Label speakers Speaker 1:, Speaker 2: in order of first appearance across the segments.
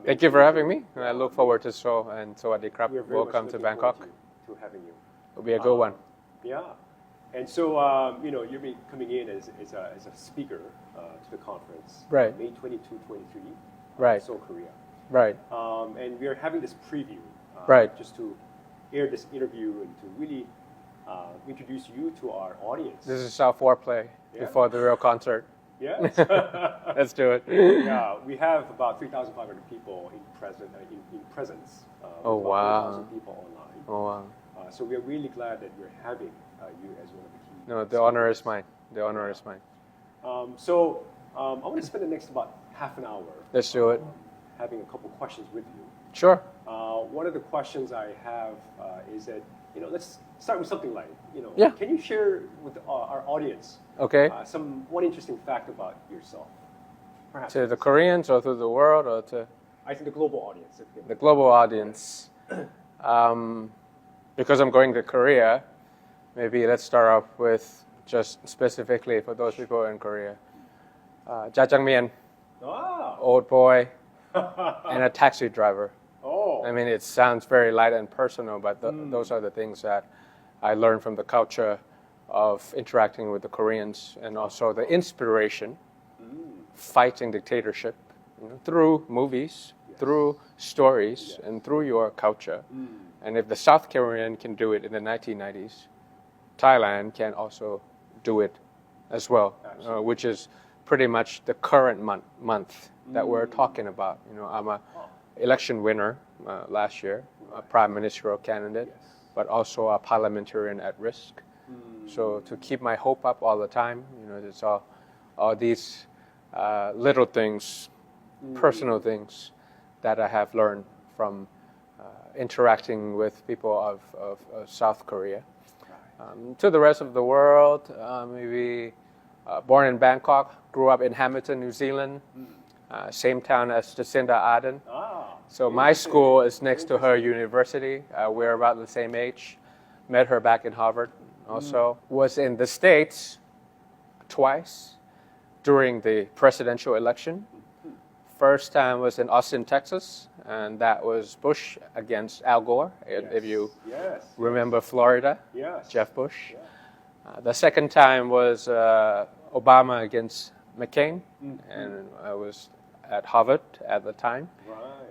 Speaker 1: Thank you for having me. I look forward to the show and Sawadee Krab. Welcome to Bangkok.
Speaker 2: To having you.
Speaker 1: It'll be a good one.
Speaker 2: Yeah. And so, you'll be coming in as a speaker to the conference.
Speaker 1: Right.
Speaker 2: May 22, 23.
Speaker 1: Right.
Speaker 2: Seoul, Korea.
Speaker 1: Right.
Speaker 2: And we're having this preview.
Speaker 1: Right.
Speaker 2: Just to air this interview and to really introduce you to our audience.
Speaker 1: This is our foreplay before the real concert.
Speaker 2: Yes.
Speaker 1: Let's do it.
Speaker 2: Yeah, we have about 3,500 people in presence.
Speaker 1: Oh, wow.
Speaker 2: 4,000 people online.
Speaker 1: Oh, wow.
Speaker 2: So we're really glad that we're having you as one of the key.
Speaker 1: No, the honor is mine. The honor is mine.
Speaker 2: So I want to spend the next about half an hour.
Speaker 1: Let's do it.
Speaker 2: Having a couple questions with you.
Speaker 1: Sure.
Speaker 2: One of the questions I have is that, let's start with something light.
Speaker 1: Yeah.
Speaker 2: Can you share with our audience one interesting fact about yourself? Perhaps.
Speaker 1: To the Koreans or to the world or to?
Speaker 2: I think the global audience.
Speaker 1: The global audience. Because I'm going to Korea, maybe let's start off with just specifically for those people in Korea. Jajangmyeon, old boy, and a taxi driver.
Speaker 2: Oh.
Speaker 1: I mean, it sounds very light and personal, but those are the things that I learned from the culture of interacting with the Koreans and also the inspiration, fighting dictatorship through movies, through stories, and through your culture. And if the South Korean can do it in the 1990s, Thailand can also do it as well, which is pretty much the current month that we're talking about. I'm a election winner last year, a prime ministerial candidate, but also a parliamentarian at risk. So to keep my hope up all the time, it's all these little things, personal things that I have learned from interacting with people of South Korea. To the rest of the world, maybe born in Bangkok, grew up in Hamilton, New Zealand, same town as Jacinda Ardern. So my school is next to her university. We're about the same age. Met her back in Harvard also. Was in the States twice during the presidential election. First time was in Austin, Texas, and that was Bush against Al Gore, if you remember Florida, Jeff Bush. The second time was Obama against McCain, and I was at Harvard at the time.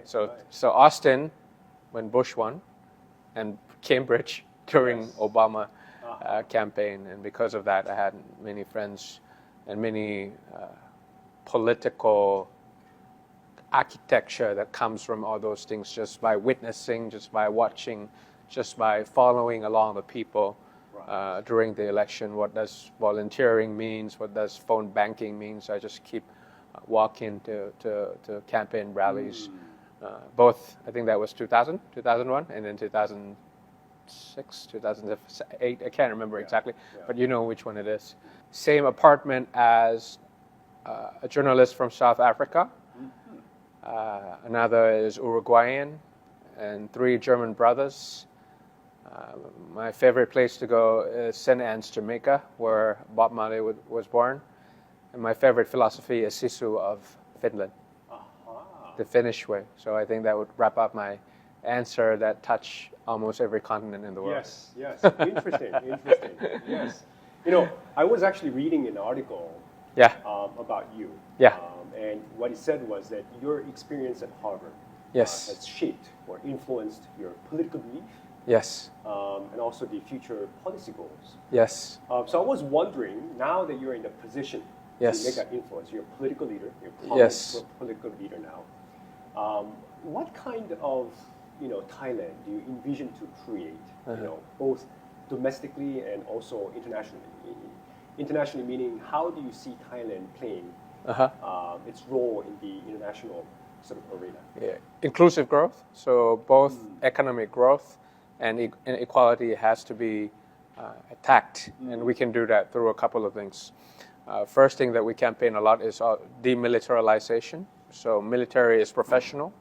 Speaker 1: So Austin when Bush won, and Cambridge during Obama campaign, and because of that I had many friends and many political architecture that comes from all those things just by witnessing, just by watching, just by following along the people during the election. What does volunteering means? What does phone banking means? I just keep walking to campaign rallies. Both, I think that was 2000, 2001, and then 2006, 2008. I can't remember exactly, but you know which one it is. Same apartment as a journalist from South Africa. Another is Uruguayan, and 3 German brothers. My favorite place to go is St. Anne's, Jamaica, where Bob Marley was born. And my favorite philosophy is Sisu of Finland, the Finnish way. So I think that would wrap up my answer that touch almost every continent in the world.
Speaker 2: Yes. Interesting. Yes. I was actually reading an article about you. And what it said was that your experience at Harvard has shaped or influenced your political belief.
Speaker 1: Yes.
Speaker 2: And also the future policy goals.
Speaker 1: Yes.
Speaker 2: So I was wondering, now that you're in the position to make that influence, you're a political leader, you're a political leader now, what kind of Thailand do you envision to create, both domestically and also internationally? Internationally meaning, how do you see Thailand playing its role in the international sort of arena?
Speaker 1: Inclusive growth, so both economic growth and inequality has to be attacked, and we can do that through a couple of things. First thing that we campaign a lot is demilitarization. So military is professional,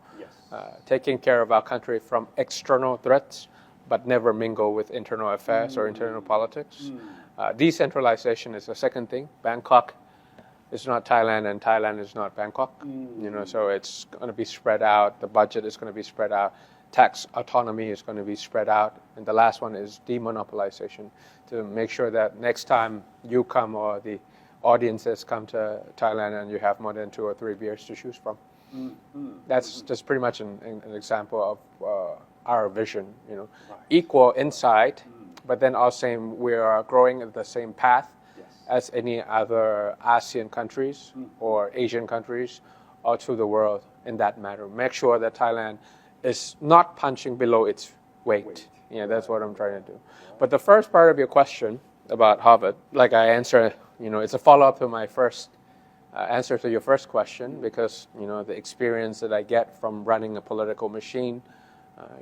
Speaker 1: taking care of our country from external threats, but never mingle with internal affairs or internal politics. Decentralization is the second thing. Bangkok it's not Thailand, and Thailand is not Bangkok. So it's going to be spread out. The budget is going to be spread out. Tax autonomy is going to be spread out. And the last one is demonopolization, to make sure that next time you come or the audiences come to Thailand and you have more than 2 or 3 beers to choose from. That's just pretty much an example of our vision. Equal inside, but then also we are growing at the same path as any other ASEAN countries or Asian countries or to the world in that matter. Make sure that Thailand is not punching below its weight. That's what I'm trying to do. But the first part of your question about Harvard, like I answer, it's a follow-up to my first answer to your first question, because the experience that I get from running a political machine,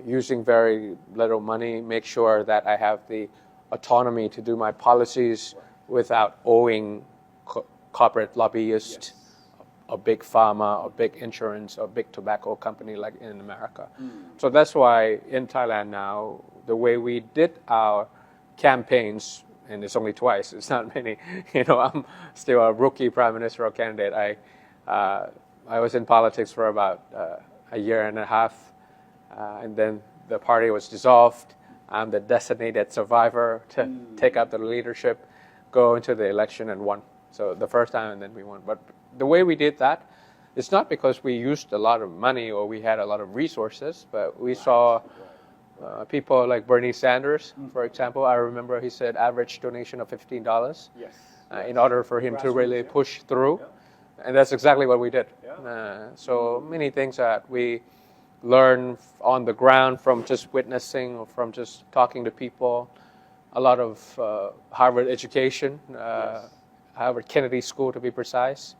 Speaker 1: using very little money, make sure that I have the autonomy to do my policies without owing corporate lobbyists, or big pharma, or big insurance, or big tobacco company like in America. So that's why in Thailand now, the way we did our campaigns, and it's only twice, it's not many. I'm still a rookie prime ministerial candidate. I was in politics for about a year and a half, and then the party was dissolved. I'm the designated survivor to take up the leadership, go into the election and won. So the first time, and then we won. But the way we did that, it's not because we used a lot of money or we had a lot of resources, but we saw people like Bernie Sanders, for example. I remember he said average donation of $15 in order for him to really push through. And that's exactly what we did. So many things that we learn on the ground from just witnessing or from just talking to people. A lot of Harvard education, Harvard Kennedy School to be precise.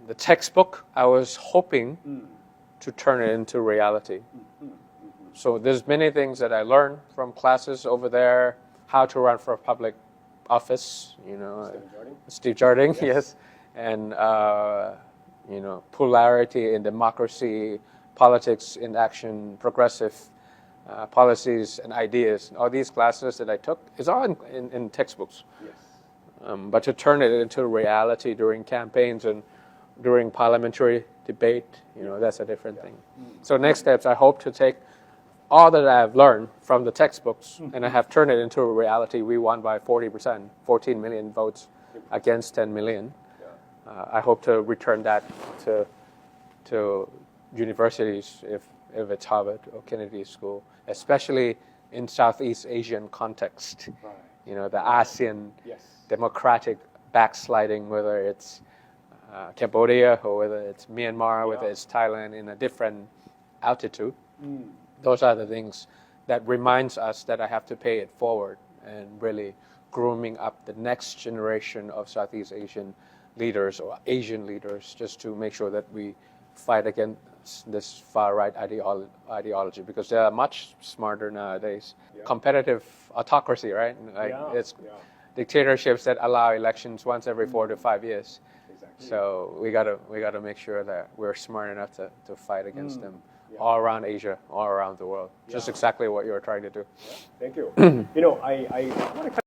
Speaker 1: The textbook, I was hoping to turn it into reality. So there's many things that I learned from classes over there, how to run for a public office, Steve Jarding, yes. And, polarity in democracy, politics in action, progressive policies and ideas. All these classes that I took, it's all in textbooks. But to turn it into reality during campaigns and during parliamentary debate, that's a different thing. So next steps, I hope to take all that I have learned from the textbooks and I have turned it into a reality. We won by 40%, 14 million votes against 10 million. I hope to return that to universities if it's Harvard or Kennedy School, especially in Southeast Asian context. The ASEAN democratic backsliding, whether it's Cambodia or whether it's Myanmar, whether it's Thailand, in a different altitude. Those are the things that reminds us that I have to pay it forward and really grooming up the next generation of Southeast Asian leaders or Asian leaders, just to make sure that we fight against this far-right ideology, because they are much smarter nowadays. Competitive autocracy, right? It's dictatorships that allow elections once every 4 to 5 years. So we gotta make sure that we're smart enough to fight against them all around Asia, all around the world. Just exactly what you're trying to do.
Speaker 2: Thank you. I want to